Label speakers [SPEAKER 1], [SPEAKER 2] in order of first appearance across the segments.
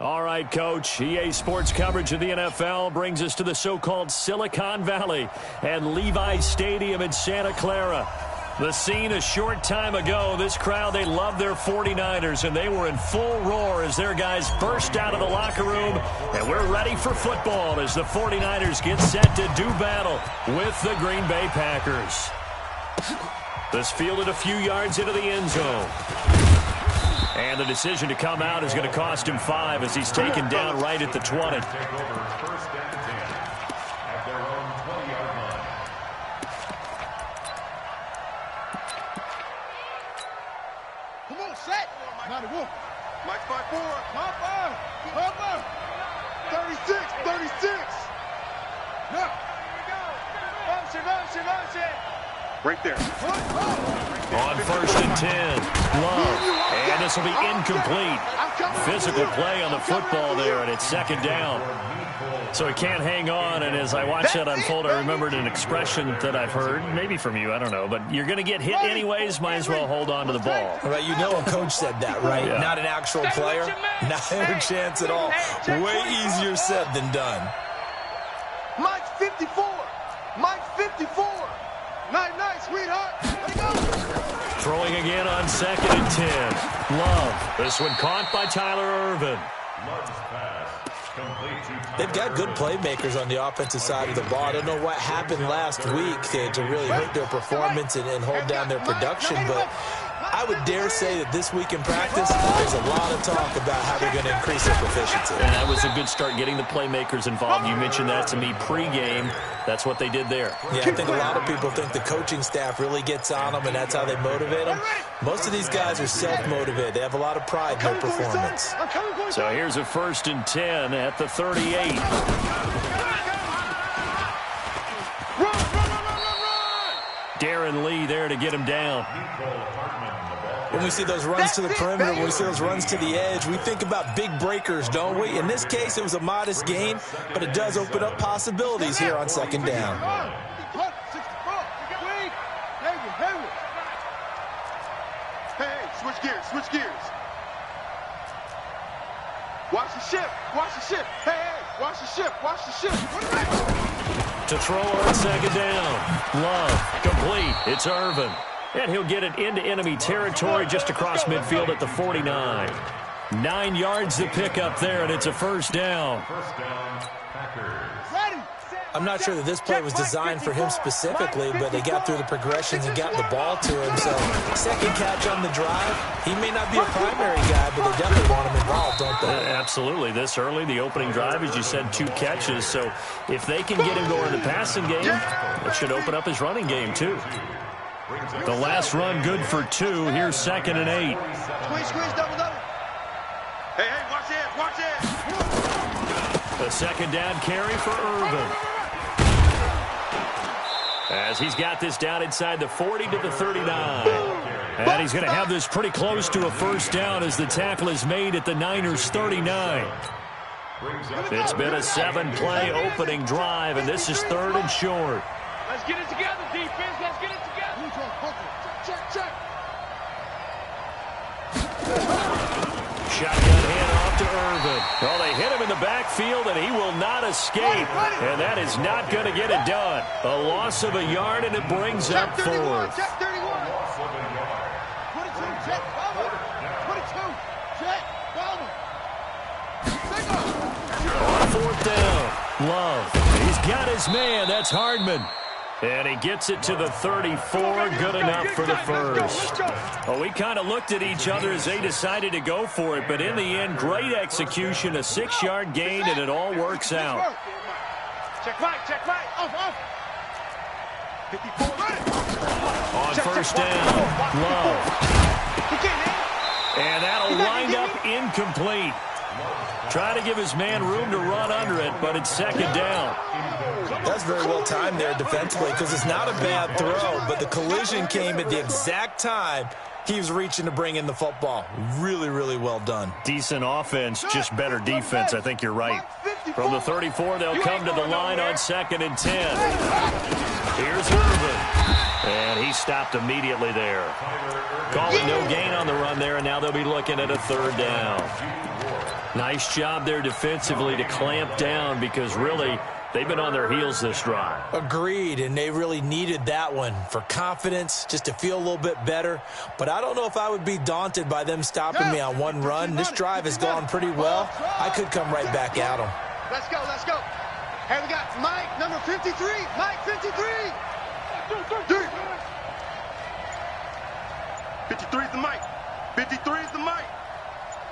[SPEAKER 1] All right, Coach. EA Sports coverage of the NFL brings us to the so-called Silicon Valley and Levi's Stadium in Santa Clara. The scene a short time ago, this crowd, they love their 49ers, and they were in full roar as their guys burst out of the locker room. And we're ready for football as the 49ers get set to do battle with the Green Bay Packers. This fielded a few yards into the end zone. And the decision to come out is going to cost him 5 as he's taken down right at the 20.
[SPEAKER 2] Come on, set. Mike 5-4. Hopper. 36. No. Motion. Right there.
[SPEAKER 1] On 1st and 10. Love. And this will be incomplete. Physical play on the football there, and it's 2nd down. So he can't hang on, and as I watched that unfold, I remembered an expression that I've heard, maybe from you, I don't know, but you're going to get hit anyways, might as well hold on to the ball.
[SPEAKER 3] Right, you know a coach said that, right?
[SPEAKER 1] Yeah.
[SPEAKER 3] Not an actual player. Not a chance at all. Way easier said than done.
[SPEAKER 2] Mike 54. Nice, sweetheart. Let go.
[SPEAKER 1] Throwing again on 2nd and 10. Love. This one caught by Tyler Ervin.
[SPEAKER 3] They've got good playmakers on the offensive side of the ball. I don't know what happened last week to really hurt their performance and hold down their production, but I would dare say that this week in practice, there's a lot of talk about how they're going to increase their proficiency.
[SPEAKER 1] And that was a good start, getting the playmakers involved. You mentioned that to me pregame. That's what they did there.
[SPEAKER 3] Yeah, I think a lot of people think the coaching staff really gets on them, and that's how they motivate them. Most of these guys are self-motivated. They have a lot of pride in their performance.
[SPEAKER 1] So here's a 1st and 10 at the 38. Darren Lee there to get him down.
[SPEAKER 3] When we see those runs to the perimeter, when we see those runs to the edge, we think about big breakers, don't we? In this case, it was a modest gain, but it does open up possibilities here on 2nd down.
[SPEAKER 2] Hey, switch gears. Watch the ship. Hey, watch the ship.
[SPEAKER 1] To throw on 2nd down. Love, complete. It's Ervin. And he'll get it into enemy territory just across midfield at the 49. 9 yards to pick up there, and it's a 1st down.
[SPEAKER 3] I'm not sure that this play was designed for him specifically, but they got through the progressions and got the ball to him. So 2nd catch on the drive. He may not be a primary guy, but they definitely want him involved, don't they?
[SPEAKER 1] Absolutely. This early, the opening drive, as you said, 2 catches. So if they can get him going in the passing game, it should open up his running game too. The last run good for 2. Here's 2nd and 8.
[SPEAKER 2] Squeeze, double. Hey, watch it.
[SPEAKER 1] The 2nd down carry for Ervin. As he's got this down inside the 40 to the 39. And he's going to have this pretty close to a 1st down as the tackle is made at the Niners' 39. It's been a 7-play opening drive, and this is 3rd and short.
[SPEAKER 4] Let's get it together, defense. Let's get it together.
[SPEAKER 2] Check.
[SPEAKER 1] Shotgun handoff to Ervin. Well, they hit him in the backfield, and he will not escape. And that is not going to get it done. A loss of a yard, and it brings up 4th.
[SPEAKER 2] Check 31. 22, check. 22, check.
[SPEAKER 1] On 4th down, Love. He's got his man. That's Hardman. And he gets it to the 34, good enough for the 1st. Well, we kind of looked at each other as they decided to go for it, but in the end, great execution, a 6-yard gain, and it all works out.
[SPEAKER 4] Check Mike. Off.
[SPEAKER 2] 54.
[SPEAKER 1] On 1st down, Love. And that'll wind up incomplete. Trying to give his man room to run under it, but it's 2nd down.
[SPEAKER 3] That's very well timed there defensively because it's not a bad throw, but the collision came at the exact time he was reaching to bring in the football. Really, really well done.
[SPEAKER 1] Decent offense, just better defense. I think you're right. From the 34, they'll come to the line on 2nd and 10. Here's Ervin. And he stopped immediately there. Calling no gain on the run there, and now they'll be looking at a 3rd down. Nice job there defensively to clamp down because really they've been on their heels this drive.
[SPEAKER 3] Agreed, and they really needed that one for confidence, just to feel a little bit better. But I don't know if I would be daunted by them stopping me on one run. This drive has gone pretty well. I could come right back at them.
[SPEAKER 2] Let's go, let's go. Hey, we got Mike, number 53. Mike, 53. 53 is the Mike. 53 is the Mike.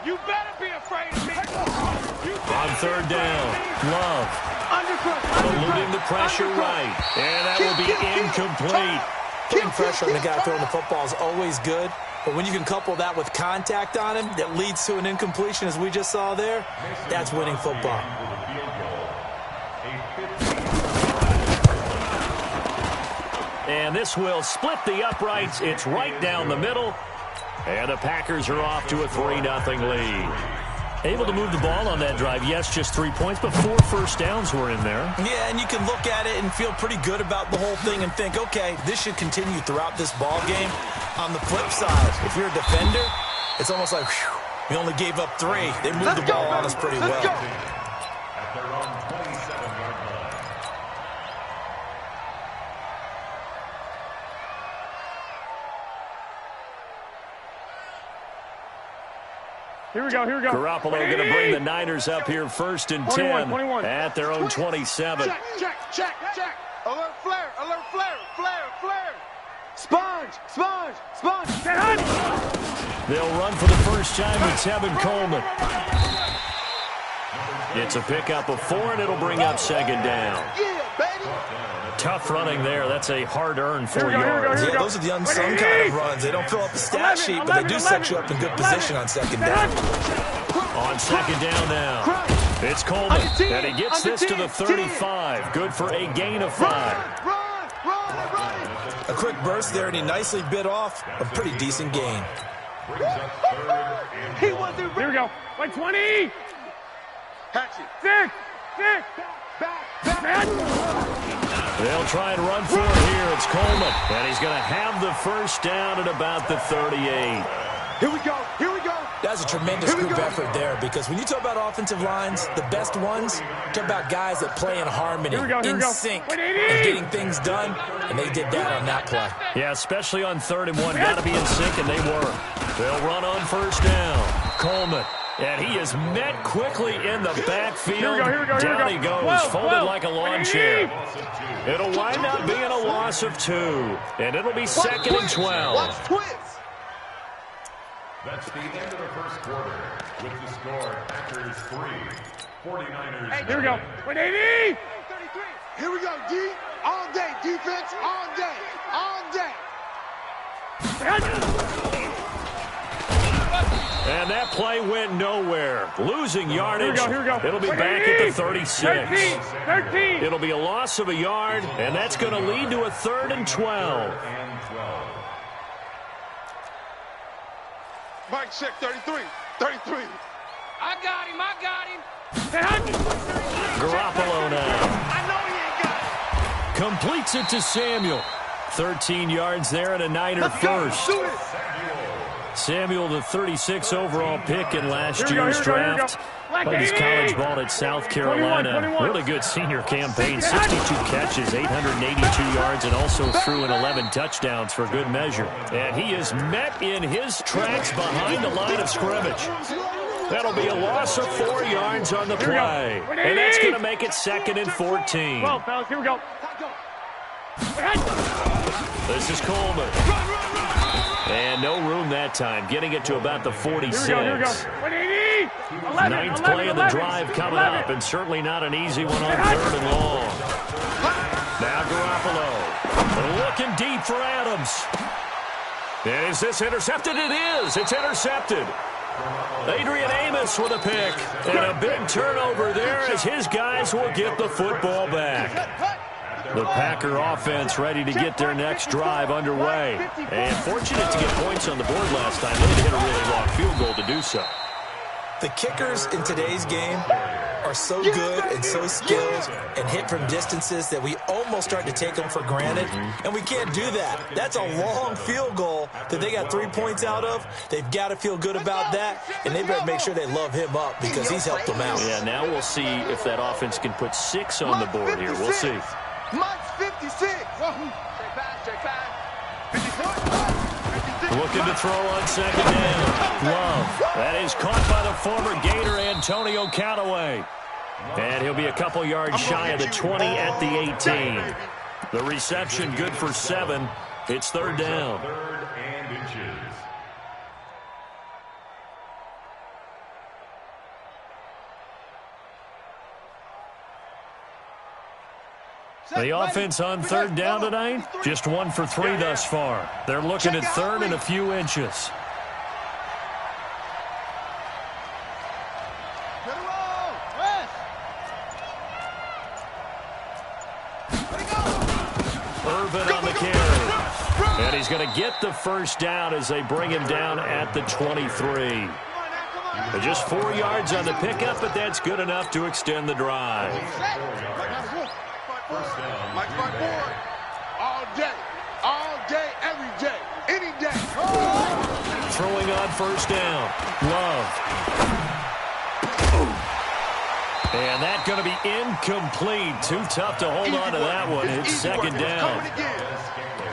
[SPEAKER 4] You better be afraid of me.
[SPEAKER 1] On third down, Love. Eluding the pressure right. And that will be incomplete.
[SPEAKER 3] Putting pressure on the guy throwing the football is always good. But when you can couple that with contact on him that leads to an incompletion, as we just saw there, that's winning football.
[SPEAKER 1] And this will split the uprights. It's right down the middle. And the Packers are off to a 3-0 lead. Able to move the ball on that drive. Yes, just 3 points, but 4 first downs were in there.
[SPEAKER 3] Yeah, and you can look at it and feel pretty good about the whole thing and think, okay, this should continue throughout this ball game. On the flip side, if you're a defender, it's almost like, whew, we only gave up 3. They moved the ball on us pretty well.
[SPEAKER 4] Here we go, here we go.
[SPEAKER 1] Garoppolo going to bring the Niners up here 1st and 10
[SPEAKER 4] 21.
[SPEAKER 1] at their own 27.
[SPEAKER 2] Check. Alert flare, flare. Sponge.
[SPEAKER 1] They'll run for the first time with Tevin Coleman. It's a pickup of 4, and it'll bring up 2nd down.
[SPEAKER 2] Yeah, baby.
[SPEAKER 1] Tough running there. That's a hard-earned 4 yards.
[SPEAKER 3] Yeah, those are the unsung kind of runs. They don't fill up the stat sheet, but they do set you up in good position on 2nd down.
[SPEAKER 1] On 2nd down now. It's Coleman, and he gets this to the 35. Good for a gain of 5.
[SPEAKER 2] Run.
[SPEAKER 3] A quick burst there, and he nicely bit off a pretty decent gain.
[SPEAKER 2] He wasn't
[SPEAKER 4] Here we go. Like 20.
[SPEAKER 2] Hatchet.
[SPEAKER 4] 6.
[SPEAKER 2] Back.
[SPEAKER 1] They'll try and run for it here. It's Coleman, and he's going to have the first down at about the 38.
[SPEAKER 2] Here we go.
[SPEAKER 3] That's a tremendous group effort there, because when you talk about offensive lines, the best ones, talk about guys that play in harmony, in sync, and getting things done, and they did that on that play.
[SPEAKER 1] Yeah, especially on 3rd and 1. Got to be in sync, and they were. They'll run on first down. Coleman. And he is met quickly in the backfield.
[SPEAKER 4] Here we go.
[SPEAKER 1] Down he goes, folded like a lawn chair. It'll wind up being a loss of 2. And it'll be 2nd and 12.
[SPEAKER 2] Watch twist.
[SPEAKER 5] That's the end of the first quarter. With the score, Packers 3, 49ers.
[SPEAKER 4] Here we go. 180.
[SPEAKER 2] 33. Here we go, D. All day. Defense, all day.
[SPEAKER 1] And that play went nowhere. Losing yardage.
[SPEAKER 4] Here we go.
[SPEAKER 1] It'll be back at the 36.
[SPEAKER 4] 13.
[SPEAKER 1] It'll be a loss of a yard, and that's going to lead to a 3rd and 12.
[SPEAKER 2] Mike, check 33.
[SPEAKER 4] I got him.
[SPEAKER 1] Garoppolo now.
[SPEAKER 2] I know he ain't got it.
[SPEAKER 1] Completes it to Samuel. 13 yards there and a Niner first.
[SPEAKER 2] Do it.
[SPEAKER 1] Samuel, the 36 overall pick in last year's draft. Played his college ball at South Carolina.
[SPEAKER 4] 21.
[SPEAKER 1] Really good senior campaign. 62 catches, 882 yards, and also threw in 11 touchdowns for good measure. And he is met in his tracks behind the line of scrimmage. That'll be a loss of 4 yards on the play. And that's going to make it 2nd and 14.
[SPEAKER 4] Well, fellas, here we go.
[SPEAKER 1] This is Coleman. And no room that time, getting it to about the 46.
[SPEAKER 4] Here we go. 180. 11,
[SPEAKER 1] Ninth play of the drive coming up, and certainly not an easy one on 3rd and long. Now Garoppolo looking deep for Adams. And is this intercepted? It is. It's intercepted. Adrian Amos with a pick. And a big turnover there as his guys will get the football back. The Packer offense ready to get their next drive underway. And fortunate to get points on the board last time. They had to hit a really long field goal to do so.
[SPEAKER 3] The kickers in today's game are so good and so skilled and hit from distances that we almost start to take them for granted, and we can't do that. That's a long field goal that they got 3 points out of. They've got to feel good about that, and they better make sure they love him up because he's helped them out.
[SPEAKER 1] Yeah, now we'll see if that offense can put 6 on the board here. We'll see.
[SPEAKER 2] Mike's 56. Straight pass. 54.
[SPEAKER 1] Looking to throw on second down. Love. That is caught by the former Gator, Antonio Callaway. And he'll be a couple yards shy of the 20 at the 18. The reception good for 7. It's third down.
[SPEAKER 5] Third and inches.
[SPEAKER 1] The offense on third down tonight, just 1 for 3 thus far. They're looking at third and a few inches. Irvin on the carry. And he's going to get the first down as they bring him down at the 23. Just 4 yards on the pickup, but that's good enough to extend the drive.
[SPEAKER 2] Mike's my board. All day, every day, any day.
[SPEAKER 1] Throwing on first down. Love. And that's going to be incomplete. Too tough to hold on to that one. It's second down.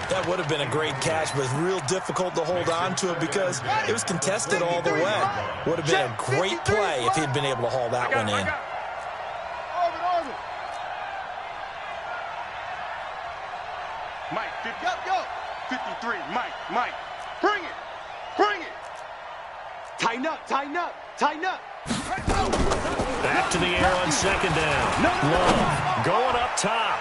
[SPEAKER 3] That would have been a great catch, but real difficult to hold on to it because it was contested all the way. Would have been a great play if he'd been able to haul that one in.
[SPEAKER 2] Mike, 53, Mike, bring it. Tighten up.
[SPEAKER 1] Back to the air on second down. Love going up top.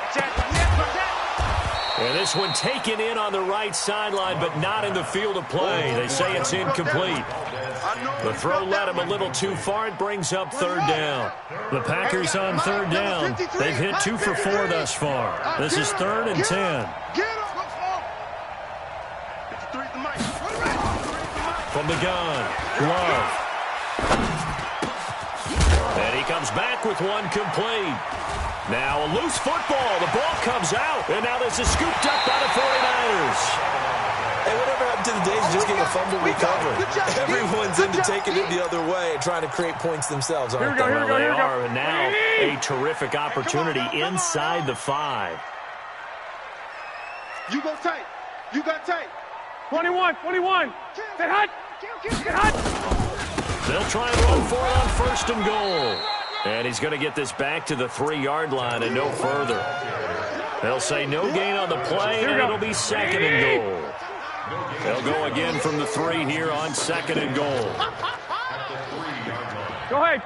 [SPEAKER 1] And this one taken in on the right sideline, but not in the field of play. They say it's incomplete. The throw led him a little too far. It brings up third down. The Packers on third down. They've hit 2 for 4 thus far. This is third and 10. From the gun, Love. And he comes back with one complete. Now a loose football. The ball comes out. And now this is scooped up by the 49ers.
[SPEAKER 3] Hey, whatever happened to the days of just getting a fumble recovery? Everyone's into taking it the other way and trying to create points themselves, aren't they?
[SPEAKER 1] Well, they are. And now a terrific opportunity inside the 5.
[SPEAKER 2] You go tight.
[SPEAKER 4] 21. Get hot.
[SPEAKER 1] They'll try and run for it on first and goal. And he's going to get this back to the 3-yard line and no further. They'll say no gain on the play, and it'll be second and goal. They'll go again from the 3 here on second and goal.
[SPEAKER 4] Go ahead.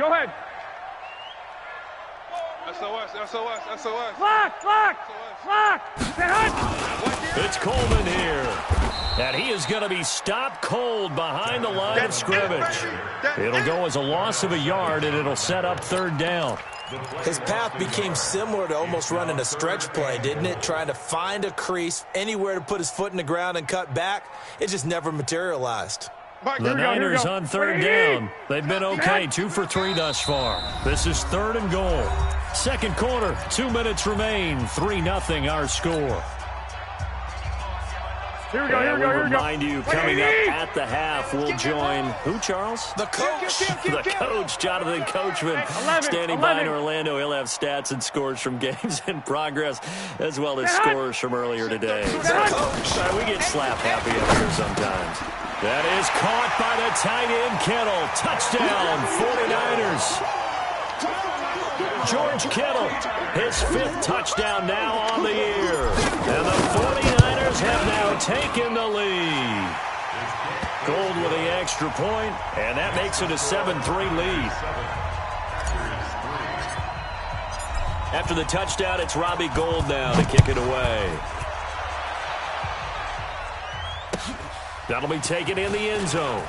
[SPEAKER 2] SOS.
[SPEAKER 4] Lock. Get hot.
[SPEAKER 1] It's Coleman here. And he is going to be stopped cold behind the line of scrimmage. It'll go as a loss of a yard, and it'll set up third down.
[SPEAKER 3] His path became similar to almost running a stretch play, didn't it? Trying to find a crease, anywhere to put his foot in the ground and cut back. It just never materialized.
[SPEAKER 1] The Niners on third down. They've been okay, 2 for 3 thus far. This is third and goal. Second quarter, 2 minutes remain, 3-0 our score.
[SPEAKER 4] Here we go.
[SPEAKER 1] Remind you, coming up at the half, we'll join who, Charles?
[SPEAKER 3] The coach.
[SPEAKER 1] The coach, Jonathan Coachman, standing by in Orlando. He'll have stats and scores from games in progress, as well as scores from earlier today. We get slap happy up here sometimes. That is caught by the tight end, Kittle. Touchdown, 49ers. George Kittle, his 5th touchdown now on the year. And the 49ers have now taken the lead. Gold with the extra point, and that makes it a 7-3 lead. After the touchdown, it's Robbie Gould now to kick it away. That'll be taken in the end zone.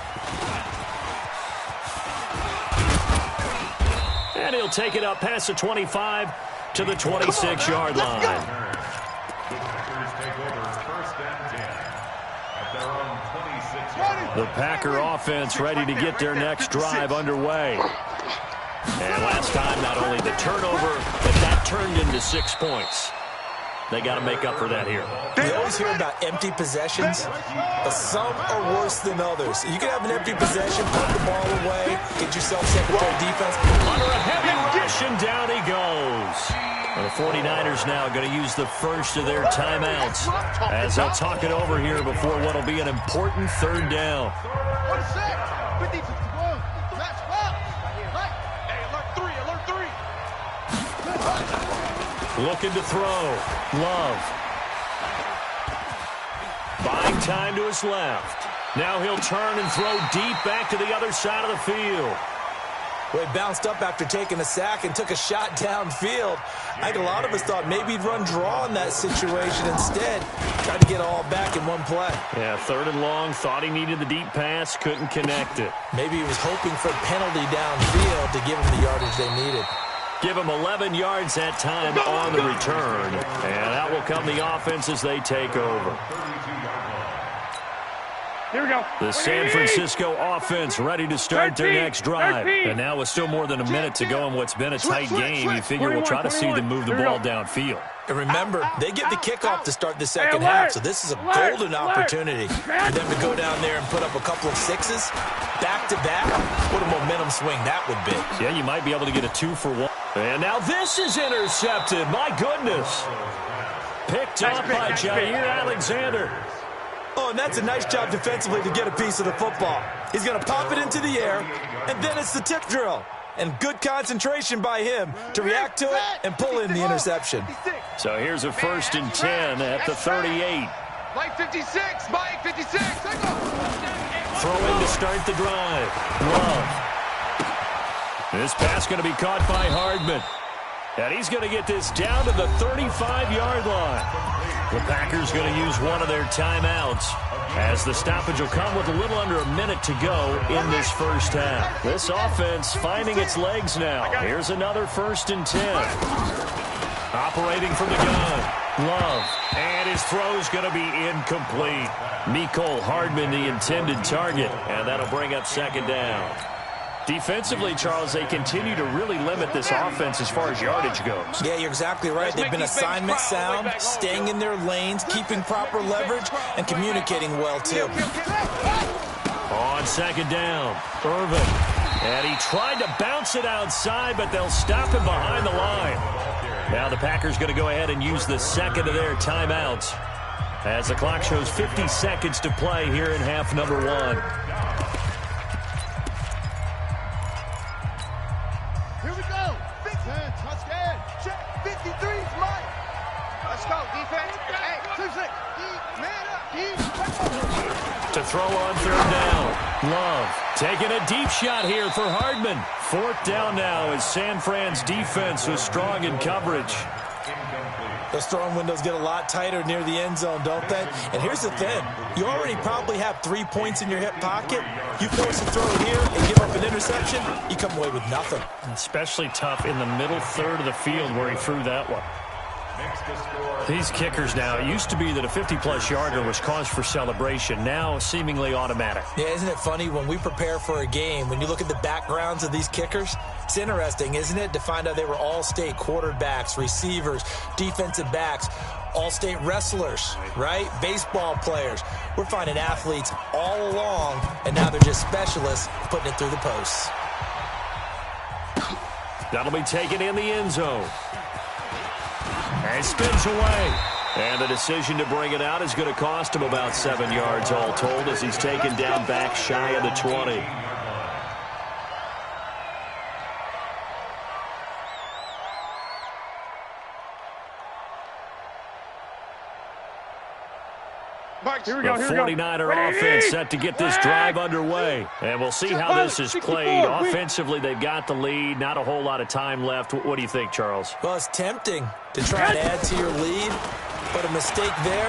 [SPEAKER 1] And he'll take it up past the 25 to the 26-yard line. The Packer offense ready to get their next drive underway. And last time, not only the turnover, and that turned into 6 points. They got to make up for that here.
[SPEAKER 3] We always hear about empty possessions, but some are worse than others. You can have an empty possession, put the ball away, get yourself secondary defense.
[SPEAKER 1] Under a heavy rush, and down he goes. Well, the 49ers now going to use the first of their timeouts as they'll talk it over here before what will be an important third down. Looking to throw. Love. Buying time to his left. Now he'll turn and throw deep back to the other side of the field.
[SPEAKER 3] Well, he bounced up after taking a sack and took a shot downfield. I think a lot of us thought maybe he'd run draw in that situation. Instead, tried to get it all back in one play.
[SPEAKER 1] Yeah, 3rd and long. Thought he needed the deep pass. Couldn't connect it.
[SPEAKER 3] Maybe he was hoping for a penalty downfield to give him the yardage they needed.
[SPEAKER 1] Give him 11 yards that time on the return. And that will come the offense as they take over.
[SPEAKER 4] Here we go.
[SPEAKER 1] The San Francisco offense ready to start their next drive. And now with still more than a minute to go in what's been a tight game, you figure we'll try to see them move the ball downfield.
[SPEAKER 3] And remember, they get the kickoff to start the second half, so this is a golden opportunity for them to go down there and put up a couple of sixes back-to-back. What a momentum swing that would be.
[SPEAKER 1] Yeah, you might be able to get a 2-for-1. And now this is intercepted. My goodness. Picked up by Jair Alexander.
[SPEAKER 3] Oh, and that's a nice job defensively to get a piece of the football. He's going to pop it into the air, and then it's the tip drill. And good concentration by him to react to it and pull in the interception.
[SPEAKER 1] So here's a 1st and 10 at the 38.
[SPEAKER 2] Mike 56, Mike 56.
[SPEAKER 1] Throwing to start the drive. Love. This pass going to be caught by Hardman. And he's going to get this down to the 35-yard line. The Packers going to use one of their timeouts as the stoppage will come with a little under a minute to go in this first half. This offense finding its legs now. Here's another 1st and 10. Operating from the gun. Love. And his throw's going to be incomplete. Mecole Hardman, the intended target. And that'll bring up 2nd down. Defensively, Charles, they continue to really limit this offense as far as yardage goes.
[SPEAKER 3] Yeah, you're exactly right. They've been assignment sound, staying in their lanes, keeping proper leverage, and communicating well, too.
[SPEAKER 1] On 2nd down, Irvin. And he tried to bounce it outside, but they'll stop him behind the line. Now the Packers going to go ahead and use the 2nd of their timeouts as the clock shows 50 seconds to play here in half number 1. To throw on 3rd down. Love taking a deep shot here for Hardman. 4th down now as San Fran's defense was strong in coverage.
[SPEAKER 3] Those throwing windows get a lot tighter near the end zone, don't they? And here's the thing. You already probably have 3 points in your hip pocket. You force a throw here and give up an interception, you come away with nothing.
[SPEAKER 1] Especially tough in the middle 3rd of the field where he threw that one. These kickers now, it used to be that a 50-plus yarder was cause for celebration. Now seemingly automatic.
[SPEAKER 3] Yeah, isn't it funny when we prepare for a game, when you look at the backgrounds of these kickers, it's interesting, isn't it, to find out they were all-state quarterbacks, receivers, defensive backs, all-state wrestlers, right? Baseball players. We're finding athletes all along, and now they're just specialists putting it through the posts.
[SPEAKER 1] That'll be taken in the end zone. And spins away. And the decision to bring it out is going to cost him about 7 yards all told as he's taken down back shy of the 20.
[SPEAKER 4] Here we go,
[SPEAKER 1] the 49er offense set to get this drive underway. And we'll see how this is played. Offensively, they've got the lead. Not a whole lot of time left. What do you think, Charles?
[SPEAKER 3] Well, it's tempting to try and add to your lead, but a mistake there,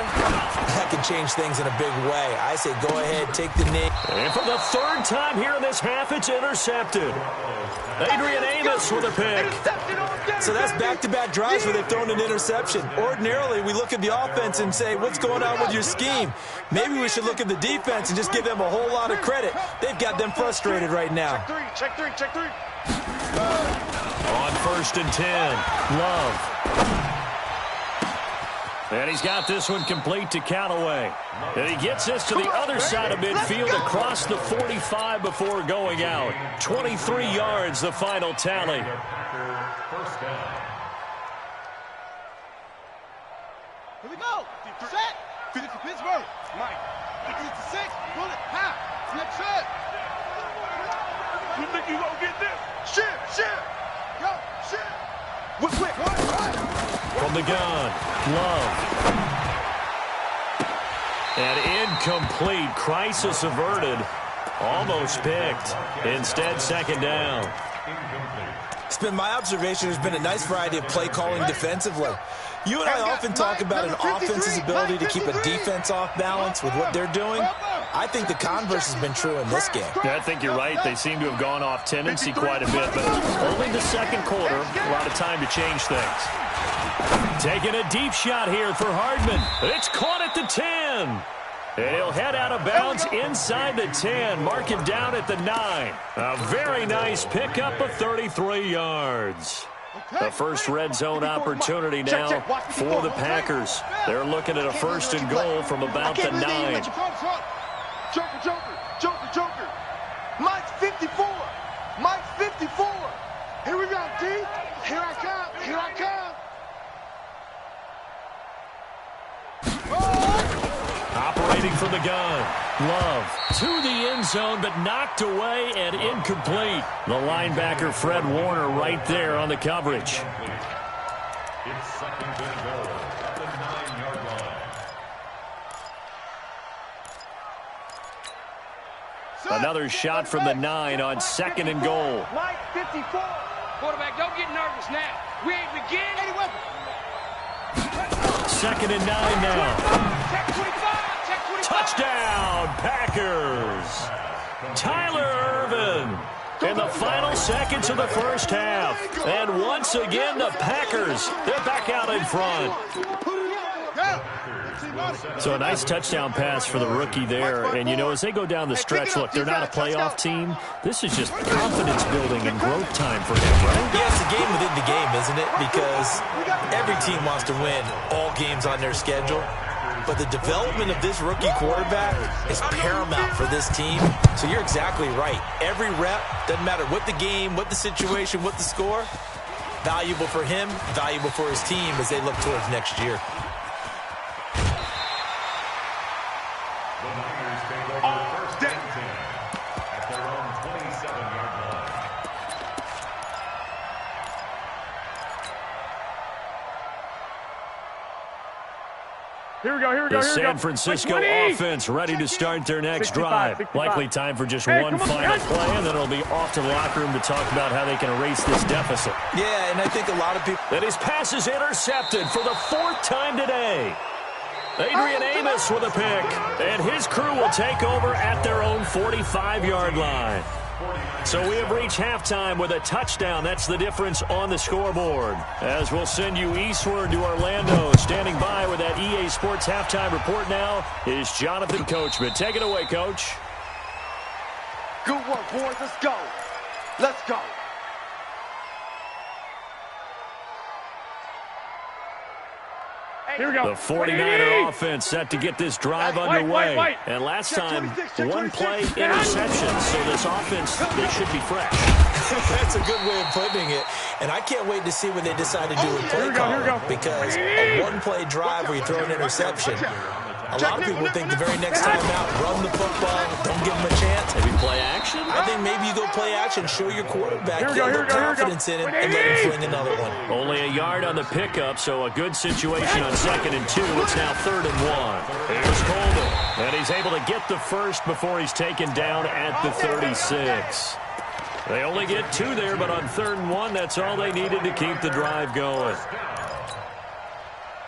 [SPEAKER 3] that can change things in a big way. I say go ahead, take the knee.
[SPEAKER 1] And for the 3rd time here in this half, it's intercepted. Adrian Amos with a pick.
[SPEAKER 3] So that's back-to-back drives where they've thrown an interception. Ordinarily, we look at the offense and say, what's going on with your scheme? Maybe we should look at the defense and just give them a whole lot of credit. They've got them frustrated right now.
[SPEAKER 2] Check three.
[SPEAKER 1] On 1st and 10. Love. And he's got this one complete to Callaway. And he gets this to the other side of midfield across the 45 before going out. 23 yards, the final tally.
[SPEAKER 5] First down.
[SPEAKER 2] Here we go. Set. Finish for Pittsburgh. Mike. 56. Pull it. Half. Flip set.
[SPEAKER 4] You think you gonna get this?
[SPEAKER 2] Shit. Go. Shit. Quick.
[SPEAKER 1] From the gun, Love. And incomplete. Crisis averted. Almost picked. Instead, 2nd down.
[SPEAKER 3] It's been my observation there's been a nice variety of play calling defensively. You and I often talk about an offense's ability to keep a defense off balance with what they're doing. I think the converse has been true in this game.
[SPEAKER 1] I think you're right. They seem to have gone off tendency quite a bit, but only the 2nd quarter. A lot of time to change things. Taking a deep shot here for Hardman. It's caught at the 10. And he'll head out of bounds inside the 10. Mark him down at the 9. A very nice pickup of 33 yards. The first red zone opportunity now for the Packers. They're looking at a 1st and goal from about the 9.
[SPEAKER 2] Joker. Mike's 54. Mike's 54. Here we go, D. Here I come.
[SPEAKER 1] Operating from the gun. Love to the end zone, but knocked away and incomplete. The linebacker, Fred Warner, right there on the coverage.
[SPEAKER 5] It's 2nd and goal at the 9-yard line.
[SPEAKER 1] Another shot from the 9 on 2nd and goal.
[SPEAKER 2] Mike 54.
[SPEAKER 6] Quarterback, don't get nervous now. We ain't beginning.
[SPEAKER 1] 2nd and 9 now.
[SPEAKER 6] Check 25. Check 25.
[SPEAKER 1] Touchdown, Packers. Tyler Ervin in the final seconds of the first half. And once again, the Packers, they're back out in front. So a nice touchdown pass for the rookie there. And, you know, as they go down the stretch, look, they're not a playoff team. This is just confidence building and growth time for him, right?
[SPEAKER 3] Yeah, it's a game within the game, isn't it? Because every team wants to win all games on their schedule. But the development of this rookie quarterback is paramount for this team. So you're exactly right. Every rep, doesn't matter what the game, what the situation, what the score, valuable for him, valuable for his team as they look towards next year.
[SPEAKER 5] The Niners take over 1st and 10 at their own 27-yard line.
[SPEAKER 4] Here we go.
[SPEAKER 1] The San Francisco offense ready to start their next drive.
[SPEAKER 4] 65.
[SPEAKER 1] Likely time for just one final play, and then it'll be off to the locker room to talk about how they can erase this deficit.
[SPEAKER 3] Yeah, and I think a lot of people...
[SPEAKER 1] And his pass is intercepted for the 4th time today. Adrian Amos with a pick, and his crew will take over at their own 45-yard line. So we have reached halftime with a touchdown. That's the difference on the scoreboard. As we'll send you eastward to Orlando. Standing by with that EA Sports halftime report now is Jonathan Coachman. Take it away, Coach.
[SPEAKER 2] Good work, boys. Let's go.
[SPEAKER 4] Here we go.
[SPEAKER 1] The 49er offense set to get this drive underway.
[SPEAKER 4] Wait.
[SPEAKER 1] And last time, one play interception. So this offense, they should be fresh.
[SPEAKER 3] That's a good way of putting it. And I can't wait to see what they decide to do with play calling. Because a one-play drive where you throw an interception, a lot of people think the very next time out, run the football, don't give them a chance.
[SPEAKER 1] Maybe play action?
[SPEAKER 3] I think maybe you go play action, show your quarterback, get a little confidence in it, and let him fling another one.
[SPEAKER 1] Only a yard on the pickup, so a good situation on 2nd and 2. It's now 3rd and 1. Here's Coleman, and he's able to get the first before he's taken down at the 36. They only get 2 there, but on 3rd and 1, that's all they needed to keep the drive going.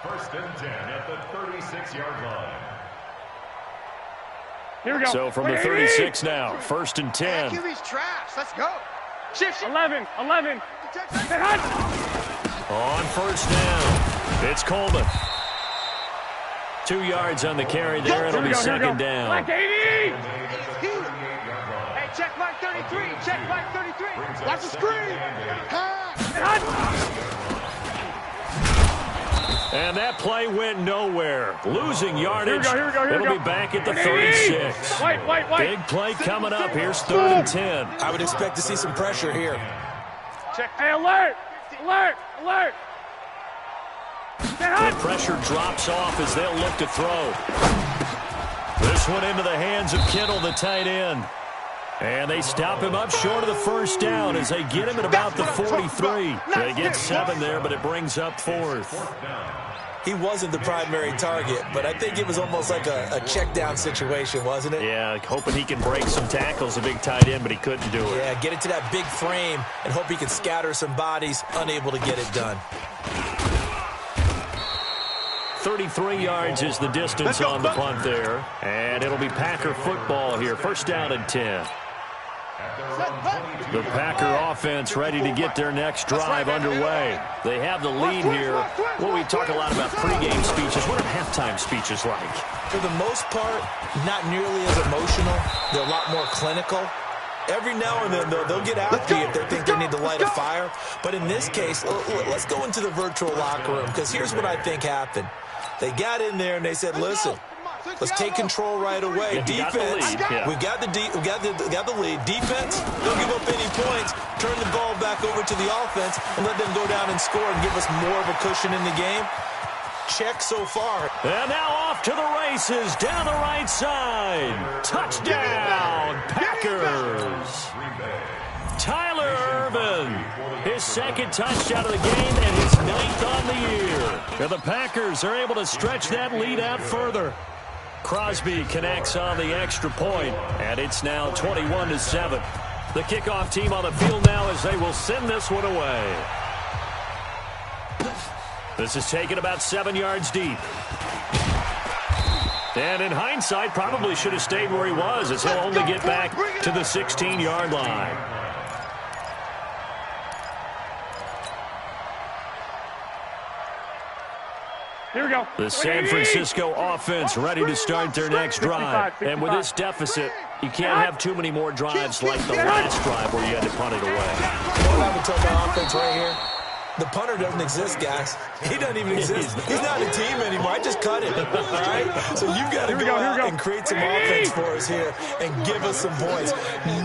[SPEAKER 5] 1st and 10 at the 36-yard line.
[SPEAKER 4] Here we go.
[SPEAKER 1] So from the 36 now, 1st and 10.
[SPEAKER 2] QB's trash. Let's go.
[SPEAKER 6] Shift.
[SPEAKER 4] 11.
[SPEAKER 1] On 1st down, it's Coleman. 2 yards on the carry there. It'll be 2nd down.
[SPEAKER 4] Black 80.
[SPEAKER 6] Hey, check Mike 33. Check Mike 33.
[SPEAKER 2] Watch the screen. Pass.
[SPEAKER 1] And that play went nowhere. Losing yardage.
[SPEAKER 4] Here we go.
[SPEAKER 1] It'll be back at the 36.
[SPEAKER 4] Wait.
[SPEAKER 1] Big play coming up. Here's 3rd and 10.
[SPEAKER 3] I would expect to see some pressure here.
[SPEAKER 4] Check. Hey, alert.
[SPEAKER 1] The pressure drops off as they'll look to throw. This one into the hands of Kittle, the tight end. And they stop him up short of the first down as they get him at about the 43. They get 7 there, but it brings up 4th.
[SPEAKER 3] He wasn't the primary target, but I think it was almost like a check down situation, wasn't it?
[SPEAKER 1] Yeah, hoping he can break some tackles, a big tight end, but he couldn't do it.
[SPEAKER 3] Yeah, get it to that big frame and hope he can scatter some bodies, unable to get it done.
[SPEAKER 1] 33 yards is the distance on the punt there. And it'll be Packer football here. 1st down and 10. The Packer offense ready to get their next drive underway. They have the lead here. Well, we talk a lot about pregame speeches. What are halftime speeches like?
[SPEAKER 3] For the most part, not nearly as emotional. They're a lot more clinical. Every now and then, they'll get after you if they think they need to light a fire. But in this case, let's go into the virtual locker room, because here's what I think happened. They got in there and they said, listen, let's take control right away. Defense, we've got the lead. Defense, don't give up any points. Turn the ball back over to the offense and let them go down and score and give us more of a cushion in the game. Check so far.
[SPEAKER 1] And now off to the races down the right side. Touchdown, Packers. Tyler Ervin, his 2nd touchdown of the game and his 9th on the year. And the Packers are able to stretch that lead out further. Crosby connects on the extra point, and it's now 21-7. The kickoff team on the field now as they will send this one away. This is taken about 7 yards deep. And in hindsight, probably should have stayed where he was, as he'll only get back to the 16-yard line.
[SPEAKER 4] Here we go.
[SPEAKER 1] The San Francisco offense ready to start their next drive. And with this deficit, you can't have too many more drives like the last drive where you had to punt it away.
[SPEAKER 3] You know what I would tell my offense right here? The punter doesn't exist, guys. He doesn't even exist. He's not a team anymore. I just cut him. All right? So you've got to go out and create some offense for us here and give us some points.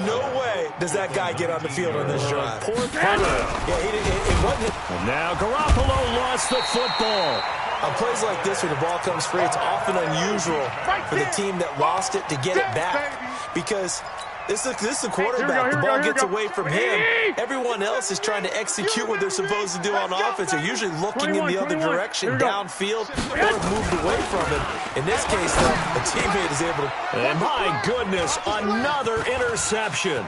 [SPEAKER 3] No way does that guy get on the field on this drive.
[SPEAKER 1] Poor punter.
[SPEAKER 3] Yeah, it wasn't.
[SPEAKER 1] And now Garoppolo lost the football.
[SPEAKER 3] On plays like this where the ball comes free, it's often unusual for the team that lost it to get it back, because this is the quarterback. The ball gets away from him. Everyone else is trying to execute what they're supposed to do on offense. They're usually looking in the other direction, downfield, or moved away from him. In this case, though, a teammate is able to...
[SPEAKER 1] And my goodness, another interception.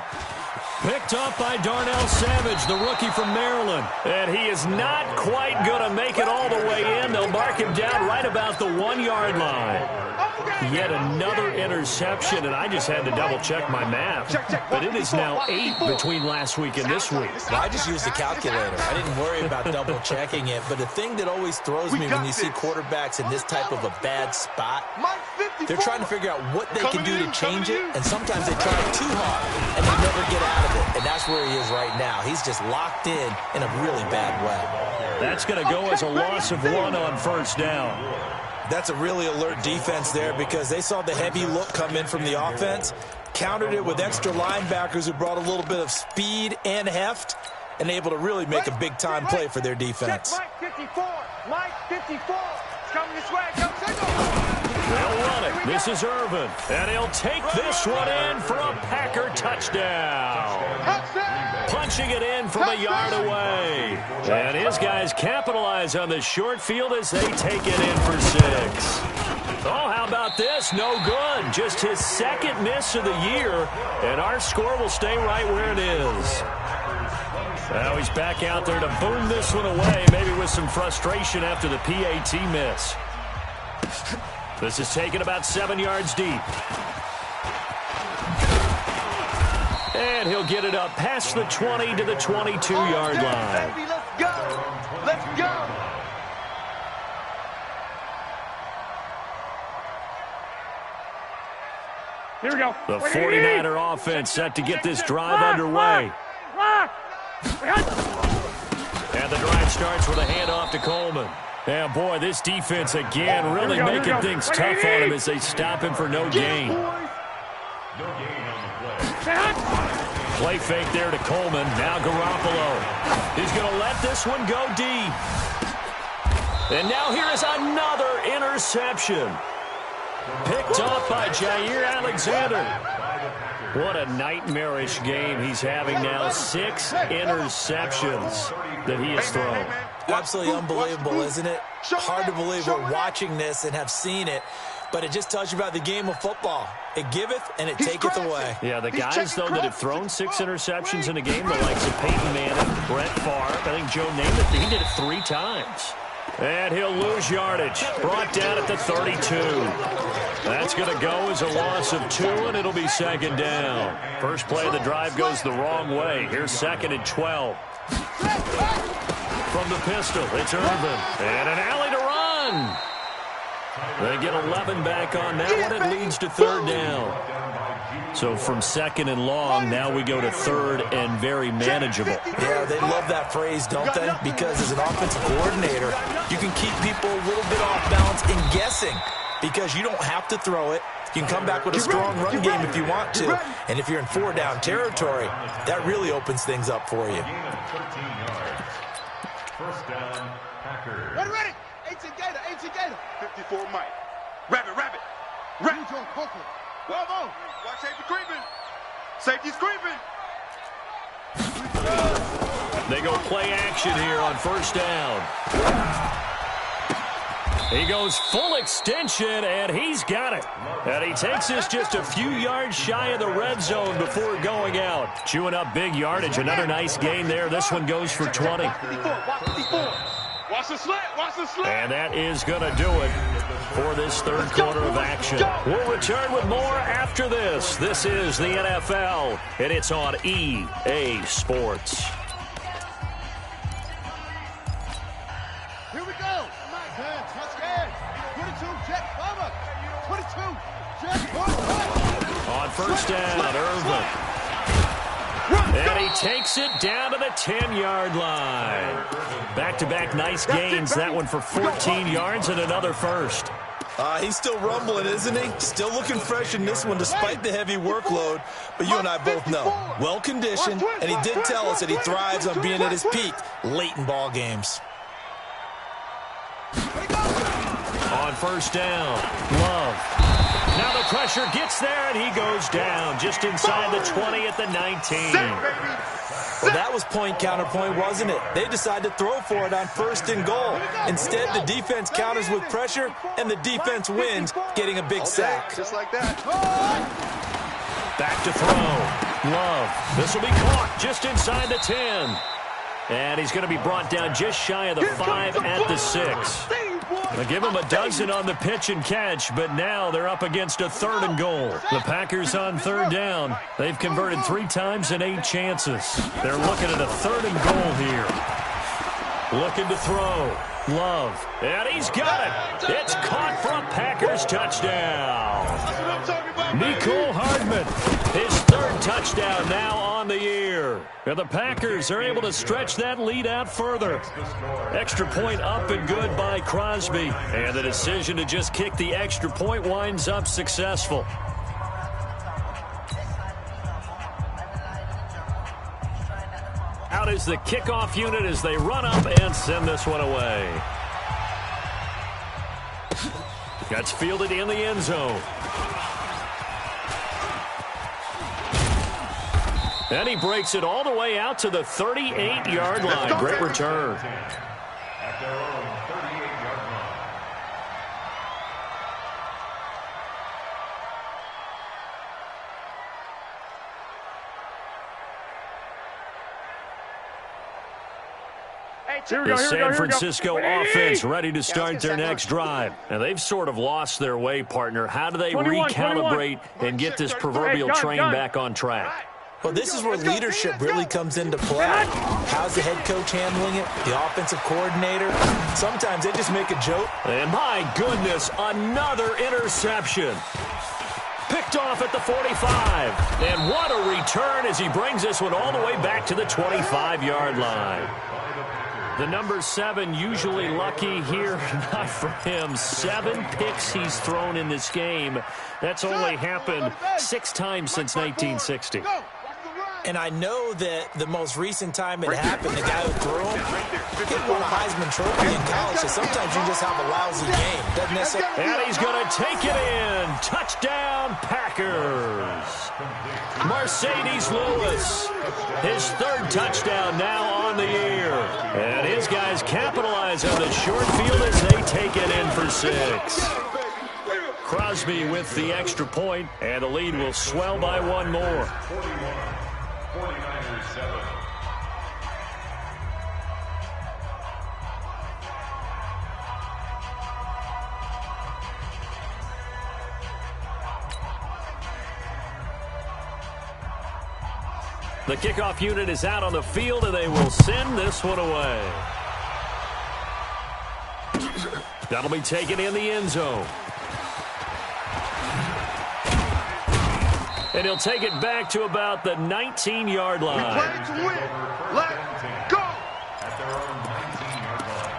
[SPEAKER 1] Picked up by Darnell Savage, the rookie from Maryland. And he is not quite going to make it all the way in. They'll mark him down right about the 1-yard line. Yet another interception, and I just had to double-check my math. But it is now 8 between last week and this week.
[SPEAKER 3] Well, I just used the calculator. I didn't worry about double-checking it. But the thing that always throws me when you see quarterbacks in this type of a bad spot, they're trying to figure out what they can do to change it, and sometimes they try too hard, and they never get out of it. And that's where he is right now. He's just locked in a really bad way.
[SPEAKER 1] That's going to go as a loss of 1 on 1st down.
[SPEAKER 3] That's a really alert defense there, because they saw the heavy look come in from the offense, countered it with extra linebackers who brought a little bit of speed and heft, and able to really make a big-time play for their defense.
[SPEAKER 2] Mike 54. Mike 54. It's coming this way. Go,
[SPEAKER 1] They'll run it. This is Irvin. And he'll take this one in for a Packer touchdown. Punching it in from a yard away. And his guys capitalize on the short field as they take it in for 6. Oh, how about this? No good. Just his 2nd miss of the year. And our score will stay right where it is. Now he's back out there to boom this one away, maybe with some frustration after the PAT miss. This is taken about 7 yards deep. And he'll get it up past the 20 to the 22-yard line.
[SPEAKER 2] Baby, let's go. Let's go.
[SPEAKER 4] Here we go.
[SPEAKER 1] The 49er offense set to get this drive underway. starts with a handoff to Coleman. And, boy, this defense again really making things tough on him as they stop him for no gain.
[SPEAKER 5] No gain on the play.
[SPEAKER 1] Play fake there to Coleman. Now Garoppolo. He's going to let this one go deep. And now here is another interception. Picked off by Jair Alexander. What a nightmarish game he's having now. 6 interceptions that he has thrown.
[SPEAKER 3] Absolutely unbelievable, isn't it? Hard to believe we're watching this and have seen it, but it just tells you about the game of football. It giveth and it taketh away.
[SPEAKER 1] Yeah, the guys, though, that have thrown 6 interceptions in a game, the likes of Peyton Manning, Brett Favre, I think Joe Namath, he did it 3 times. And he'll lose yardage. Brought down at the 32. That's going to go as a loss of 2, and it'll be second down. First play of the drive goes the wrong way. Here's 2nd and 12. From the pistol, it's Irvin. And an alley to run. They get 11 back on that one. It leads to 3rd down. So from 2nd and long, now we go to 3rd and very manageable.
[SPEAKER 3] Yeah, they love that phrase, don't they? Because as an offensive coordinator, you can keep people a little bit off balance in guessing because you don't have to throw it. You can come back with a strong run game if you want to. And if you're in 4-down territory, that really opens things up for you.
[SPEAKER 5] 13 yards. First down, Packers.
[SPEAKER 2] Ready. 18 Gator. 54 Mike. Rabbit. Well, watch safety creeping. Safety's creeping.
[SPEAKER 1] They go play action here on 1st down. He goes full extension, and he's got it. And he takes this just a few yards shy of the red zone before going out. Chewing up big yardage. Another nice gain there. This one goes for 20.
[SPEAKER 6] Watch the slant.
[SPEAKER 1] And that is going to do it for this 3rd quarter of action. We'll return with more after this. This is the NFL, and it's on EA Sports.
[SPEAKER 2] Here we go. Touchdown. 22, Jet Bubba. 22, Jet Bubba.
[SPEAKER 1] On 1st down, Irvin. And he takes it down to the 10-yard line. Back-to-back nice gains. That one for 14 yards and another first.
[SPEAKER 3] He's still rumbling, isn't he? Still looking fresh in this one despite the heavy workload. But you and I both know, well-conditioned, and he did tell us that he thrives on being at his peak late in ball games.
[SPEAKER 1] On 1st down, Love. Now the pressure gets there, and he goes down just inside the 20 at the 19.
[SPEAKER 3] Well, that was point-counterpoint, wasn't it? They decided to throw for it on 1st and goal. Instead, the defense counters with pressure, and the defense wins, getting a big sack.
[SPEAKER 2] Just like that.
[SPEAKER 1] Back to throw. Love. This will be caught just inside the 10. And he's going to be brought down just shy of the 5 at the 6. They'll give him a dozen on the pitch and catch, but now they're up against a 3rd and goal. The Packers on 3rd down. They've converted 3 times in 8 chances. They're looking at a 3rd and goal here. Looking to throw. Love. And he's got it. It's caught for a Packers touchdown. Mecole Hardman, his 3rd touchdown now on the year. And the Packers are able to stretch that lead out further. Extra point up and good by Crosby. And the decision to just kick the extra point winds up successful. Out is the kickoff unit as they run up and send this one away. That's fielded in the end zone. And he breaks it all the way out to the 38-yard line. Great return.
[SPEAKER 5] At their own 38-yard line.
[SPEAKER 1] The San Francisco offense ready to start their next drive. And they've sort of lost their way, partner. How do they recalibrate and get this proverbial train back on track?
[SPEAKER 3] Well, this is where leadership really comes into play. How's the head coach handling it? The offensive coordinator? Sometimes they just make a joke.
[SPEAKER 1] And my goodness, another interception. Picked off at the 45. And what a return as he brings this one all the way back to the 25-yard line. The number 7 usually lucky here. Not for him. 7 picks he's thrown in this game. That's only happened 6 times since 1960.
[SPEAKER 3] And I know that the most recent time it happened, the guy who threw him, he won a Heisman Trophy in college, so sometimes you just have a lousy game. Doesn't necessarily...
[SPEAKER 1] And he's going to take it in. Touchdown, Packers. Mercedes Lewis, his 3rd touchdown now on the year. And his guys capitalize on the short field as they take it in for 6. Crosby with the extra point, and the lead will swell by 1 more.
[SPEAKER 5] 49ers 7.
[SPEAKER 1] The kickoff unit is out on the field, and they will send this one away. That'll be taken in the end zone. And he'll take it back to about the 19-yard line.
[SPEAKER 2] We play to win. Let's go.
[SPEAKER 5] At their own 19-yard line.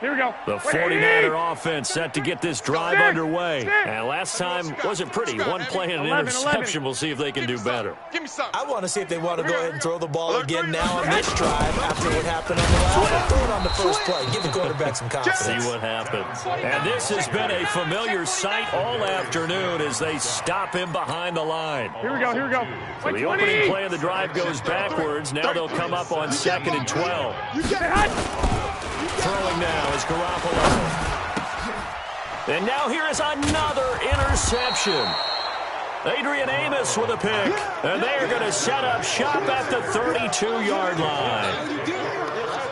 [SPEAKER 4] Here we go.
[SPEAKER 1] The 49er offense set to get this drive underway. And last time wasn't pretty. 1 play and an interception. We'll see if they can do better.
[SPEAKER 6] Give me some.
[SPEAKER 3] I want to see if they want to go ahead and throw the ball again now on this drive after what happened on the last one. Throw it on the first play. Give the quarterback some confidence.
[SPEAKER 1] See what happens. And this has been a familiar sight all afternoon as they stop him behind the line.
[SPEAKER 4] Here we go. Here we go.
[SPEAKER 1] So the opening play of the drive goes backwards. Now they'll come up on 2nd and 12. Throwing now is Garoppolo. And now here is another interception. Adrian Amos with a pick. And they are going to set up shop at the 32-yard line.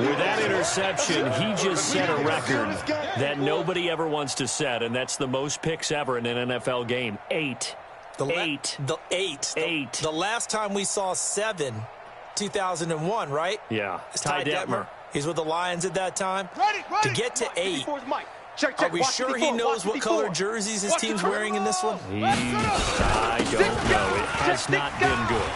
[SPEAKER 1] With that interception, he just set a record that nobody ever wants to set, and that's the most picks ever in an NFL game. 8. Eight.
[SPEAKER 3] The last time we saw 7, 2001, right?
[SPEAKER 1] Yeah.
[SPEAKER 3] It's Ty Detmer. He's with the Lions at that time. To get to 8, are we sure he knows what color jerseys his team's wearing in this one?
[SPEAKER 1] I don't know. It has not been good.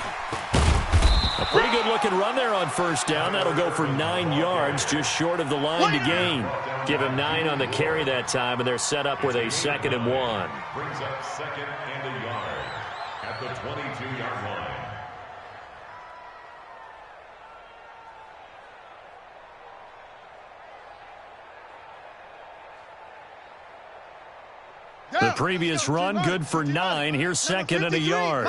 [SPEAKER 1] A pretty good-looking run there on first down. That'll go for 9 yards, just short of the line to gain. Give him 9 on the carry that time, and they're set up with a 2nd and 1.
[SPEAKER 5] Brings up 2nd and a yard at the 22-yard line.
[SPEAKER 1] The previous run, good for 9. Here's 2nd and a yard.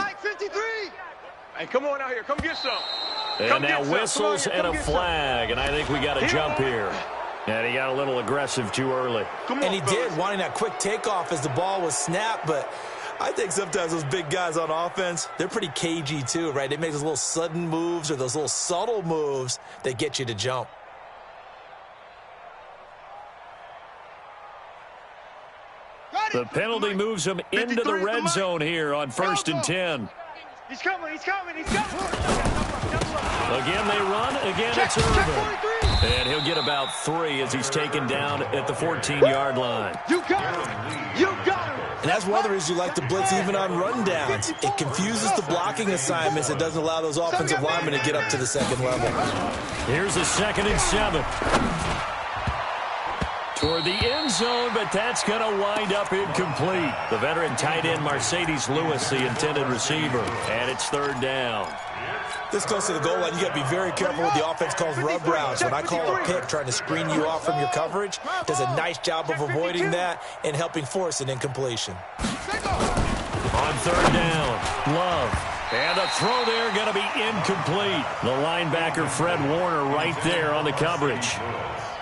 [SPEAKER 6] Hey, come on out here. Come get some.
[SPEAKER 1] And now whistles and a flag, and I think we got a jump here. And he got a little aggressive too early.
[SPEAKER 3] And he did, wanting that quick takeoff as the ball was snapped, but I think sometimes those big guys on offense, they're pretty cagey too, right? They make those little sudden moves or those little subtle moves that get you to jump.
[SPEAKER 1] The penalty moves him into the red zone here on 1st and 10.
[SPEAKER 2] He's coming. Again,
[SPEAKER 1] they run. Again, it's Irvin. And he'll get about 3 as he's taken down at the 14-yard line.
[SPEAKER 2] You got him.
[SPEAKER 3] And that's one of the reasons you like to blitz even on rundowns. It confuses the blocking assignments. It doesn't allow those offensive linemen to get up to the 2nd level.
[SPEAKER 1] Here's a 2nd and 7. Toward the end zone, but that's going to wind up incomplete. The veteran tight end Mercedes Lewis, the intended receiver, and it's 3rd down.
[SPEAKER 3] This close to the goal line, you got to be very careful with the offense calls rub routes. When I call a pick trying to screen you off from your coverage, does a nice job of avoiding that and helping force an incompletion.
[SPEAKER 1] On 3rd down, Love. And a throw there going to be incomplete. The linebacker Fred Warner right there on the coverage.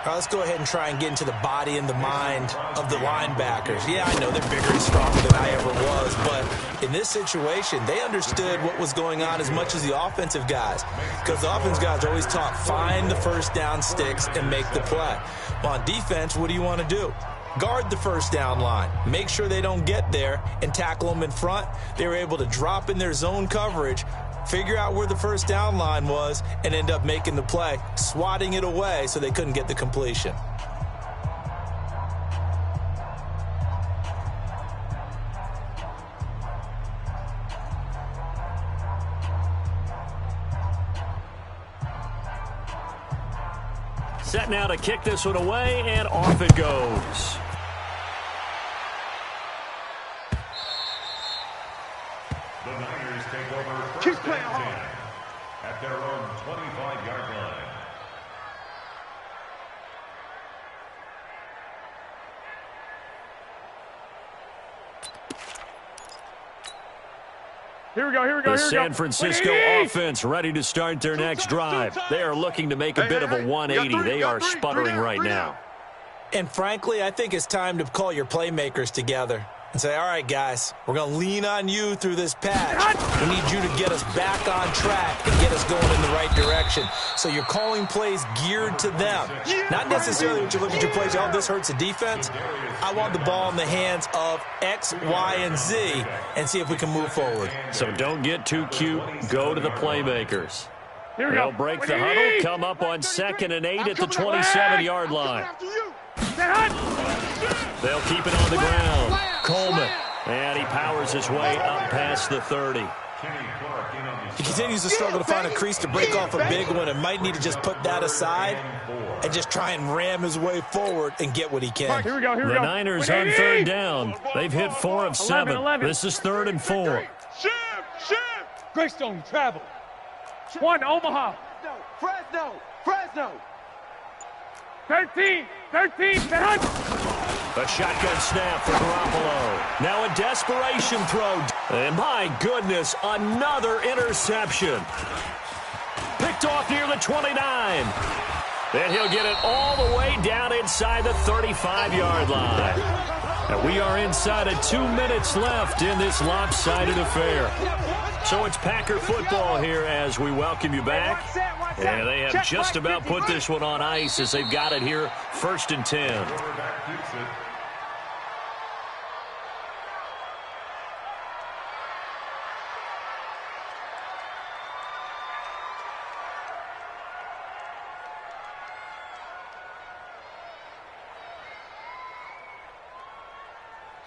[SPEAKER 3] All right, let's go ahead and try and get into the body and the mind of the linebackers. Yeah, I know they're bigger and stronger than I ever was, but in this situation, they understood what was going on as much as the offensive guys, because the offensive guys are always taught, find the first down sticks and make the play. Well, on defense, what do you want to do? Guard the first down line. Make sure they don't get there and tackle them in front. They were able to drop in their zone coverage, figure out where the first down line was, and end up making the play, swatting it away so they couldn't get the completion.
[SPEAKER 1] Set now to kick this one away, and off it goes.
[SPEAKER 5] The Niners take over
[SPEAKER 2] Keep
[SPEAKER 5] first
[SPEAKER 2] playing
[SPEAKER 5] and
[SPEAKER 2] hard.
[SPEAKER 5] 10 at their own 25-yard line.
[SPEAKER 4] Here we go, here we go,
[SPEAKER 1] The
[SPEAKER 4] here we go.
[SPEAKER 1] San Francisco
[SPEAKER 4] 180.
[SPEAKER 1] offense ready to start their next drive. They are looking to make a bit of a 180. They are sputtering right now.
[SPEAKER 3] And frankly, I think it's time to call your playmakers together and say, all right, guys, we're going to lean on you through this patch. We need you to get us back on track and get us going in the right direction. So you're calling plays geared to them. Not necessarily when you look at your plays, oh, this hurts the defense. I want the ball in the hands of X, Y, and Z and see if we can move forward.
[SPEAKER 1] So don't get too cute. Go to the playmakers.
[SPEAKER 4] Here we go.
[SPEAKER 1] They'll break the huddle, come up on 2nd and 8 at the 27-yard line. They'll keep it on the ground. Coleman. And he powers his way up past the 30.
[SPEAKER 3] He continues to struggle to find a crease to break off a big one and might need to just put that aside and just try and ram his way forward and get what he can.
[SPEAKER 4] Here we go, here we
[SPEAKER 1] The
[SPEAKER 4] go.
[SPEAKER 1] Niners on 3rd down. They've hit 4 of 7.
[SPEAKER 4] 11.
[SPEAKER 1] This is 3rd and 4.
[SPEAKER 6] Shift, shift.
[SPEAKER 4] Greystone, travel. 1, Omaha.
[SPEAKER 2] Fresno.
[SPEAKER 4] 13, the hunt.
[SPEAKER 1] A shotgun snap for Garoppolo. Now a desperation throw. And my goodness, another interception. Picked off near the 29. Then he'll get it all the way down inside the 35-yard line. And we are inside of 2 minutes left in this lopsided affair. So it's Packer football here as we welcome you back. And they have just about put this one on ice as they've got it here, 1st and 10.
[SPEAKER 5] Quarterback keeps it.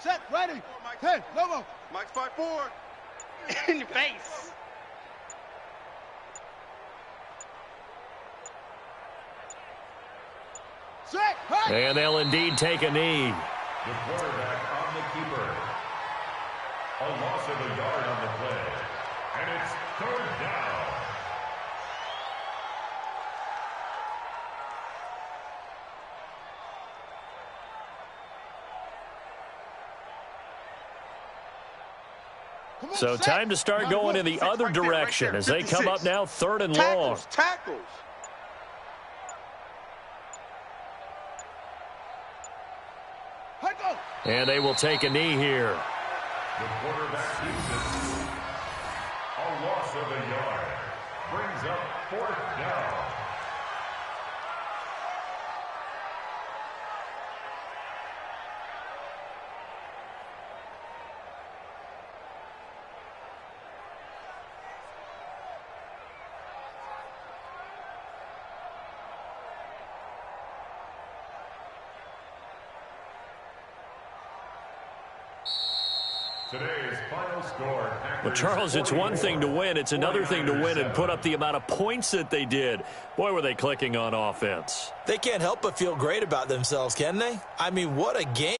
[SPEAKER 2] Set, ready. 10, Lobo.
[SPEAKER 6] Mike's 5-4.
[SPEAKER 2] In your face. Set, hey.
[SPEAKER 1] And they'll indeed take a knee.
[SPEAKER 5] The quarterback on the keeper. A loss of a yard on the play. And it's 3rd down.
[SPEAKER 2] Come on,
[SPEAKER 1] So
[SPEAKER 2] set.
[SPEAKER 1] time to start going in the other direction as they come up now 3rd and long.
[SPEAKER 6] Tackles.
[SPEAKER 2] Hey, go.
[SPEAKER 1] And they will take a knee here.
[SPEAKER 5] The quarterback keeps it. A loss of a yard. Brings up 4th down. Today's final score.
[SPEAKER 1] Well, Charles, it's one thing to win. It's another thing to win and put up the amount of points that they did. Boy, were they clicking on offense.
[SPEAKER 3] They can't help but feel great about themselves, can they? I mean, what a game.